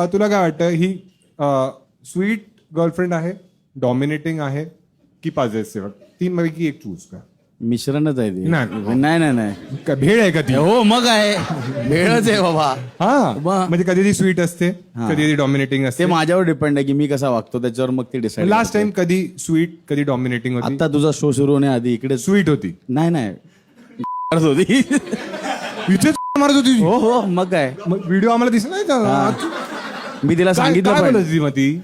तुला काय वाटतं ही स्वीट गर्लफ्रेंड आहे, डॉमिनेटिंग आहे की पॉझेसिव्ह? तीन पैकी एक चूज का? मिश्रणच आहे ते. नाही. नाही नाही काय भेळ आहे का ती? हो मग आहे भेळच आहे बाबा. हा मग. म्हणजे कधी ती स्वीट असते, कधी ती डॉमिनेटिंग ते असते. माझ्यावर डिपेंड आहे की मी कसा वागतो त्याच्यावर मग ते डिसाईड. लास्ट टाइम कधी स्वीट कधी डॉमिनेटिंग होती? आता तुझा शो सुरू होण्याआधी इकडे स्वीट होती. नाही करत होती. इथेच मारत होती. हो हो मग काय. मग व्हिडिओ आम्हाला दिसला नाही का? मी तिला काय सांगितलं काय पण बोलत होती मग ती?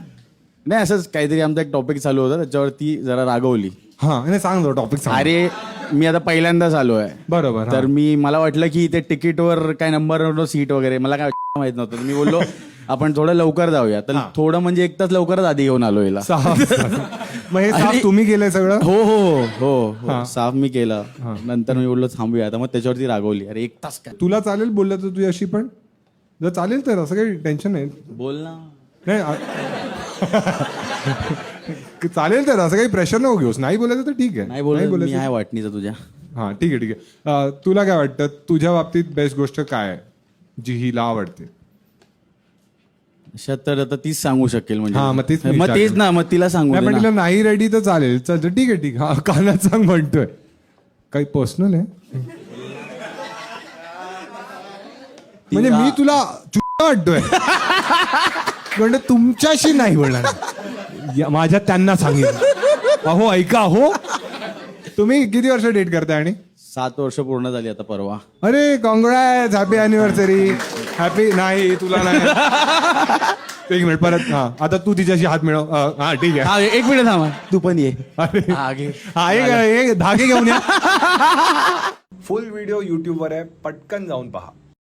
नाही असंच काहीतरी आमचा एक टॉपिक चालू होता त्याच्यावरती जरा रागवली. हा नाही सांग टॉपिक सांग. अरे मी आता पहिल्यांदाच आलो आहे. बरोबर. तर मला वाटलं की ते तिकीटवर काय नंबर सीट वगैरे मला काय माहित नव्हतं. मी बोललो आपण थोडं लवकर जाऊया. तर थोडं म्हणजे एक तास लवकरच आधी घेऊन आलो हिला. मग हे साफ आणि- तुम्ही केलंय सगळं? हो हो हो हो साफ मी केलं. नंतर मी बोललो थांबूया. आता मग त्याच्यावरती रागवली. अरे एक तास काय तुला चालेल बोललं तर तुझ्याशी पण? जर चालेल तर असं काही टेन्शन नाही. बोल ना. नाही चालेल तर असं काही प्रेशर नको घेऊस. नाही बोलायचं तर ठीक आहे. नाही बोल मी आहे वाटणीचा तुझ्या. हा ठीक आहे ठीक आहे. तुला काय वाटतं तुझ्या बाबतीत बेस्ट गोष्ट काय आहे जी हिला आवडते? अशा तर आता तीच सांगू शकेल हा, मग तेच मी मग तेच ना मग तिला सांगू नाही दे पण ना. तिला नाही रेडी तर चालेल. चल ठीक आहे ठीक आहे. हा कानात सांग म्हणतोय. काही पर्सनल आहे म्हणजे मी तुला वाटतोय म्हणजे तुमच्याशी नाही बोलणार. माझ्या त्यांना सांगितलं अहो ऐका हो. तुम्ही किती वर्ष डेट करताय? आणि 7 वर्ष पूर्ण झाली आता परवा. अरे कॉंग्रॅट्स, हॅपी अॅनिव्हर्सरी. हॅपी नाही तुला नाही. एक मिनिट परत. हा आता तू तिच्याशी हात मिळव. हा ठीक आहे. हा एक मिनिट थांबा तू पण ये. अरे हा, घे. हा एक धागे घेऊन या. फुल व्हिडिओ युट्यूबवर आहे, पटकन जाऊन पहा.